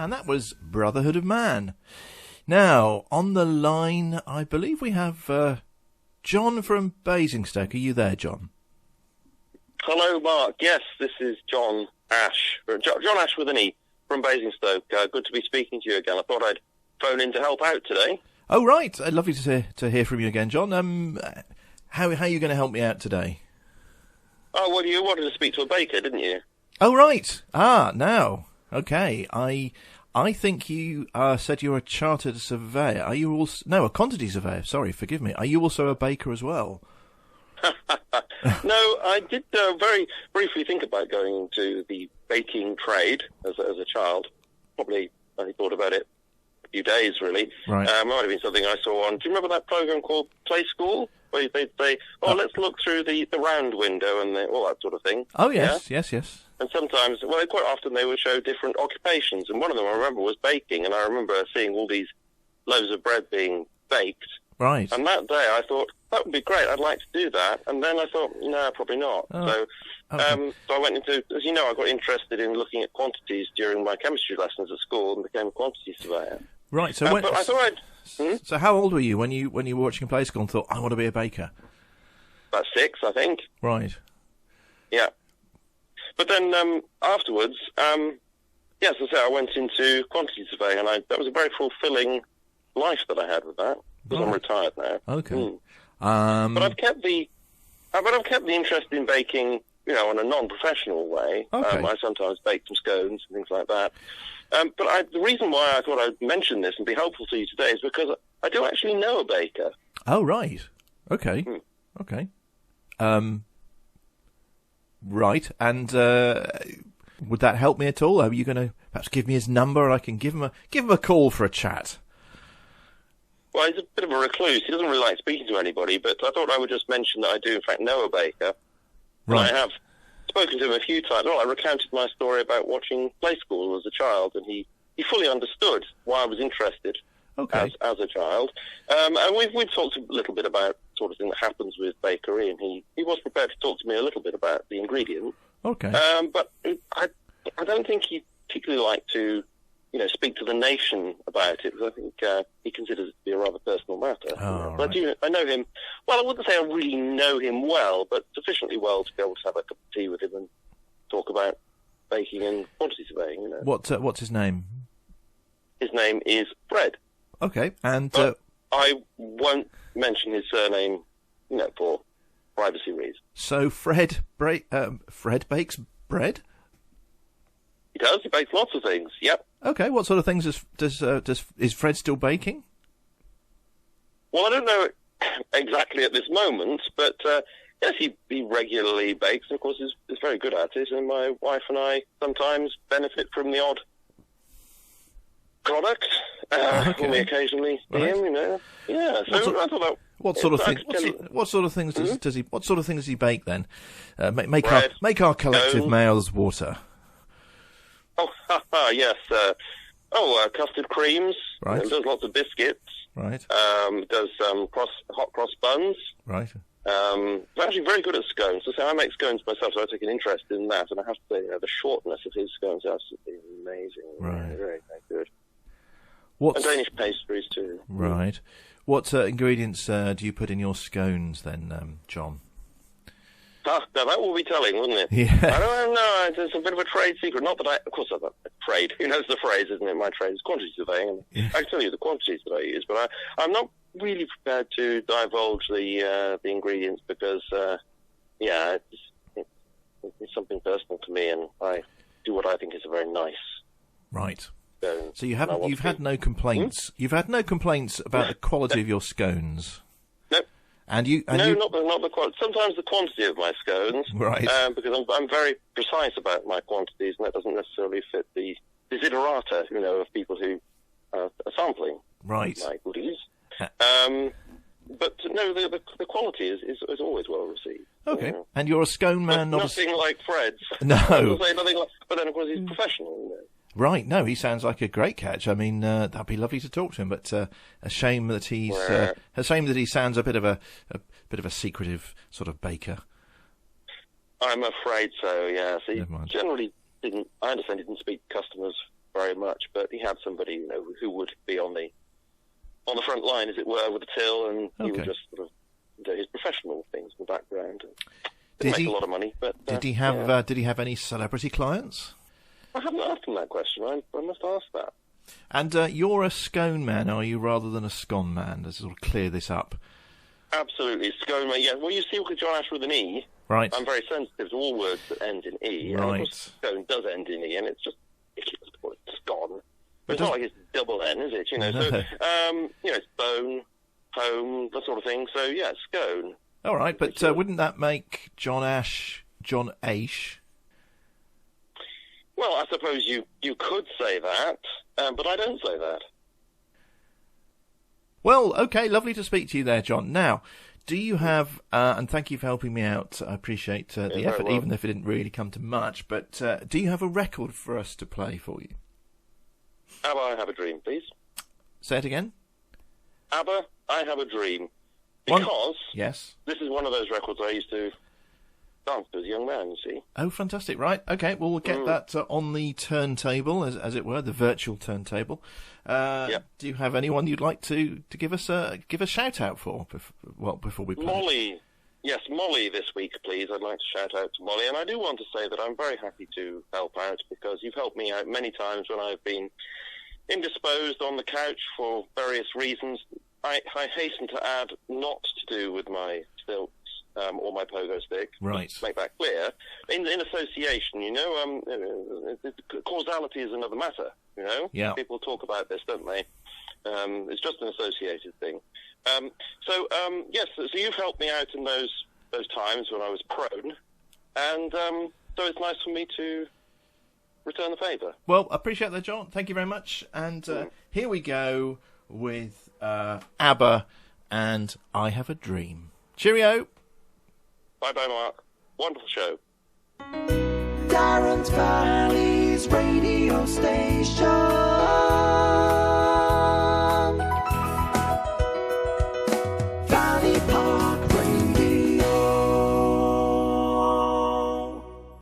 And that was Brotherhood of Man. Now, on the line, I believe we have John from Basingstoke. Are you there, John? Hello, Mark. Yes, this is John Ashe. John Ashe with an E from Basingstoke. Good to be speaking to you again. I thought I'd phone in to help out today. Oh, right. Lovely to hear from you again, John. How are you going to help me out today? Oh, well, you wanted to speak to a baker, didn't you? Oh, right. Now. Okay. I think you said you're a chartered surveyor. Are you also... No, a quantity surveyor. Sorry, forgive me. Are you also a baker as well? No, I did very briefly think about going into the baking trade as a child. Probably only thought about it a few days, really. Right. Might have been something I saw on... Do you remember that program called Play School? Where they'd say, let's look through the round window and all that sort of thing. Oh, yes, yeah? yes. And sometimes, quite often they would show different occupations. And one of them I remember was baking. And I remember seeing all these loaves of bread being baked. Right. And that day I thought, that would be great, I'd like to do that. And then I thought, no, probably not. Oh. So I went into, as you know, I got interested in looking at quantities during my chemistry lessons at school and became a quantity surveyor. Right, so but I thought So how old were you when you were watching Play School and thought, I want to be a baker? About 6, I think. Right. Yeah. But then afterwards, yes, as I say, I went into quantity surveying, and that was a very fulfilling life that I had with that. Because I'm retired now. Okay. But I've kept the interest in baking, in a non-professional way. Okay. I sometimes bake some scones and things like that. But the reason why I thought I'd mention this and be helpful to you today is because I do actually know a baker. Oh, right. Okay. Okay. Right. And would that help me at all? Are you going to perhaps give me his number? I can give him a call for a chat. Well, he's a bit of a recluse. He doesn't really like speaking to anybody, but I thought I would just mention that I do, in fact, know a baker. Right. And I have spoken to him a few times. Well, I recounted my story about watching Play School as a child, and he fully understood why I was interested as a child. And we've talked a little bit about the sort of thing that happens with bakery, and he was prepared to talk to me a little bit about the ingredient. Okay. But I don't think he particularly liked to speak to the nation about it, because I think he considers it to be a rather personal matter. Oh, but right. I know him, well, I wouldn't say I really know him well, but sufficiently well to be able to have a cup of tea with him and talk about baking and quantity surveying. What's his name? His name is Fred. Okay, and... I won't mention his surname, for privacy reasons. So Fred bakes bread? He does. He bakes lots of things, yep. Okay, what sort of things is Fred still baking? Well, I don't know exactly at this moment, but yes, he regularly bakes, and of course is very good at it, and my wife and I sometimes benefit from the odd product when we occasionally see him, Yeah, so I thought that... What sort of things does he bake then? Make our collective mouths water. Oh, yes. Custard creams. Right. Does lots of biscuits. Right. Does hot cross buns. Right. I'm actually very good at scones. So I make scones myself, so I take an interest in that. And I have to say, the shortness of his scones is absolutely amazing. Right. Very, very, very good. And Danish pastries too. Right. What ingredients do you put in your scones then, John? Now that will be telling, wouldn't it? Yeah. I don't know. It's a bit of a trade secret. Not that of course, I'm a trade. Who knows the phrase, isn't it? My trade is quantity surveying. And I can tell you the quantities that I use, but I'm not really prepared to divulge the ingredients because, it's something personal to me, and I do what I think is a very nice. Right. So you've had no complaints. You've had no complaints about the quality of your scones. No. Not the quality. Sometimes the quantity of my scones, right? Because I'm very precise about my quantities, and that doesn't necessarily fit the desiderata, of people who are sampling my goodies. But no, the quality is always well received. Okay, and you're a scone man, not nothing like Fred's. No, but then of course he's professional. Right, no, he sounds like a great catch. I mean, that'd be lovely to talk to him, but a shame that he sounds a bit of a secretive sort of baker. I'm afraid so. Yeah. So he generally didn't. I understand he didn't speak to customers very much, but he had somebody, you know, who would be on the front line, as it were, with the till, and he would just sort of do his professional things in the background. Didn't make a lot of money, but did he have any celebrity clients? I haven't asked him that question. I must ask that. And you're a scone man, are you, rather than a scone man? Let's sort of clear this up. Absolutely, scone man. Yeah. Well, you see, with John Ashe with an E. Right. I'm very sensitive to all words that end in E. Right. And of course, scone does end in E, and it's just ridiculous to call it scone. But it's not like it's double N, is it? You know. No. So, you know, it's bone, home, that sort of thing. So yeah, scone. All right, but wouldn't that make John Ashe John Ashe? Well, I suppose you could say that, but I don't say that. Well, okay, lovely to speak to you there, John. Now, do you have, and thank you for helping me out, I appreciate the effort, even if it didn't really come to much, but do you have a record for us to play for you? ABBA, I Have a Dream, please. Say it again? ABBA, I Have a Dream. Because yes, this is one of those records I used to dance to as a young man, you see. Oh, fantastic. Right, okay, well, we'll get that on the turntable, as it were, the virtual turntable. Do you have anyone you'd like to give a shout-out for, before we play? Molly. Yes, Molly this week, please. I'd like to shout out to Molly. And I do want to say that I'm very happy to help out, because you've helped me out many times when I've been indisposed on the couch for various reasons. I hasten to add, not to do with my stilts or my pogo stick. Right. Just to make that clear. In association, you know, causality is another matter, you know? Yeah. People talk about this, don't they? It's just an associated thing. Yes, so you've helped me out in those times when I was prone, and so it's nice for me to return the favour. Well, I appreciate that, John. Thank you very much. And here we go with ABBA and I Have a Dream. Cheerio. Bye-bye, Mark. Wonderful show. Darren's Valley's radio station.